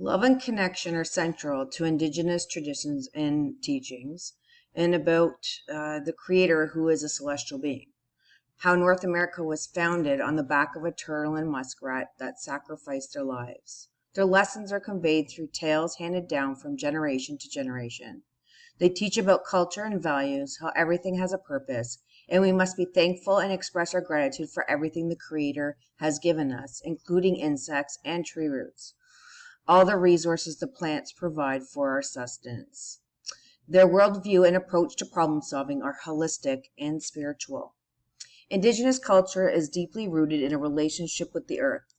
Love and connection are central to Indigenous traditions and teachings, and about the Creator who is a celestial being. How North America was founded on the back of a turtle and muskrat that sacrificed their lives. Their lessons are conveyed through tales handed down from generation to generation. They teach about culture and values, how everything has a purpose, and we must be thankful and express our gratitude for everything the Creator has given us, including insects and tree roots, all the resources the plants provide for our sustenance. Their worldview and approach to problem solving are holistic and spiritual. Indigenous culture is deeply rooted in a relationship with the earth.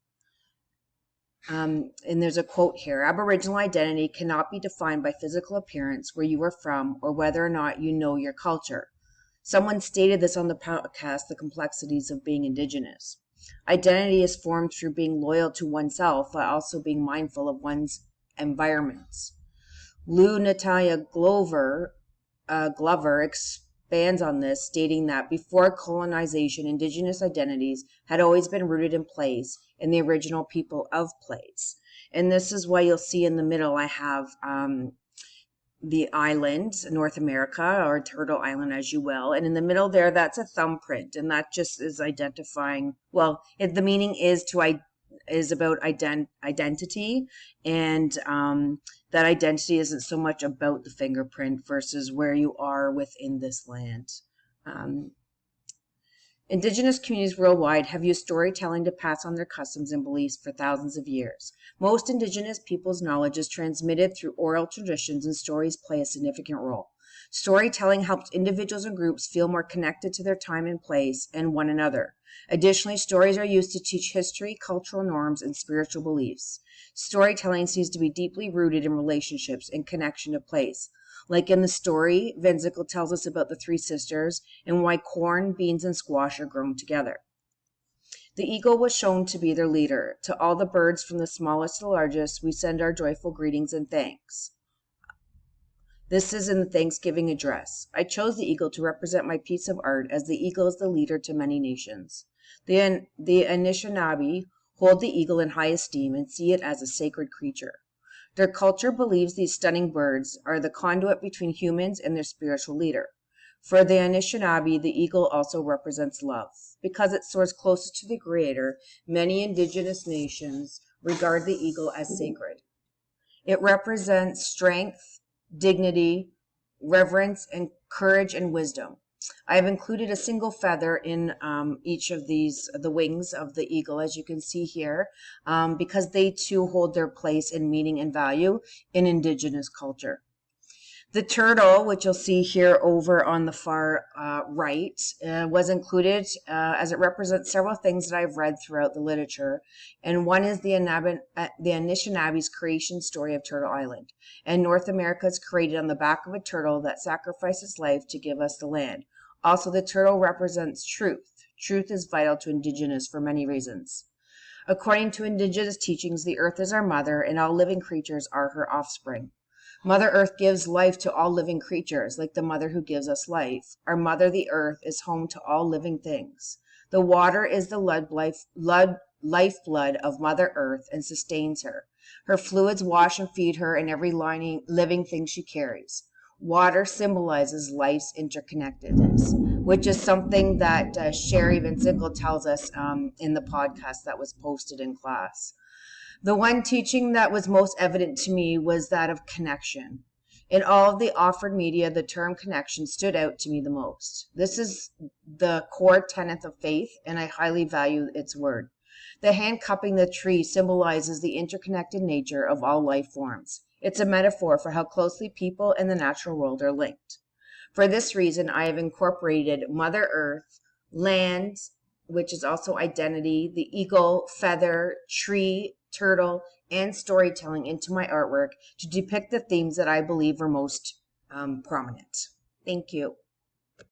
And there's a quote here: Aboriginal identity cannot be defined by physical appearance, where you are from, or whether or not you know your culture. Someone stated this on the podcast, The Complexities of Being Indigenous. Identity is formed through being loyal to oneself while also being mindful of one's environments. Lou Natalia Glover expands on this, stating that before colonization, Indigenous identities had always been rooted in place and the original people of place. And this is why you'll see in the middle I have the island, North America, or Turtle Island, as you will. And in the middle there, that's a thumbprint, and that just is identifying, well, the meaning is about identity, and that identity isn't so much about the fingerprint versus where you are within this land. Indigenous communities worldwide have used storytelling to pass on their customs and beliefs for thousands of years. Most Indigenous peoples' knowledge is transmitted through oral traditions, and stories play a significant role. Storytelling helps individuals and groups feel more connected to their time and place and one another. Additionally, stories are used to teach history, cultural norms, and spiritual beliefs. Storytelling seems to be deeply rooted in relationships and connection to place. Like in the story, Vensicle tells us about the three sisters and why corn, beans, and squash are grown together. The eagle was shown to be their leader. To all the birds, from the smallest to the largest, we send our joyful greetings and thanks. This is in the Thanksgiving address. I chose the eagle to represent my piece of art, as the eagle is the leader to many nations. The Anishinaabe hold the eagle in high esteem and see it as a sacred creature. Their culture believes these stunning birds are the conduit between humans and their spiritual leader. For the Anishinaabe, the eagle also represents love. Because it soars closest to the Creator, many Indigenous nations regard the eagle as sacred. It represents strength, dignity, reverence, and courage and wisdom. I have included a single feather in each of these, the wings of the eagle, as you can see here, because they too hold their place in meaning and value in Indigenous culture. The turtle, which you'll see here over on the far right, was included as it represents several things that I've read throughout the literature. And one is the Anishinaabem's creation story of Turtle Island. And North America is created on the back of a turtle that sacrificed its life to give us the land. Also, the turtle represents truth. Truth is vital to Indigenous for many reasons. According to Indigenous teachings, the earth is our mother, and all living creatures are her offspring. Mother Earth gives life to all living creatures, like the mother who gives us life. Our mother, the earth, is home to all living things. The water is the lifeblood of Mother Earth and sustains her. Her fluids wash and feed her and every living thing she carries. Water symbolizes life's interconnectedness, which is something that Sherry Vensicle tells us in the podcast that was posted in class. The one teaching that was most evident to me was that of connection. In all of the offered media, the term connection stood out to me the most. This is the core tenet of faith, and I highly value its word. The hand cupping the tree symbolizes the interconnected nature of all life forms. It's a metaphor for how closely people and the natural world are linked. For this reason, I have incorporated Mother Earth, land, which is also identity, the eagle, feather, tree, turtle, and storytelling into my artwork to depict the themes that I believe are most prominent. Thank you.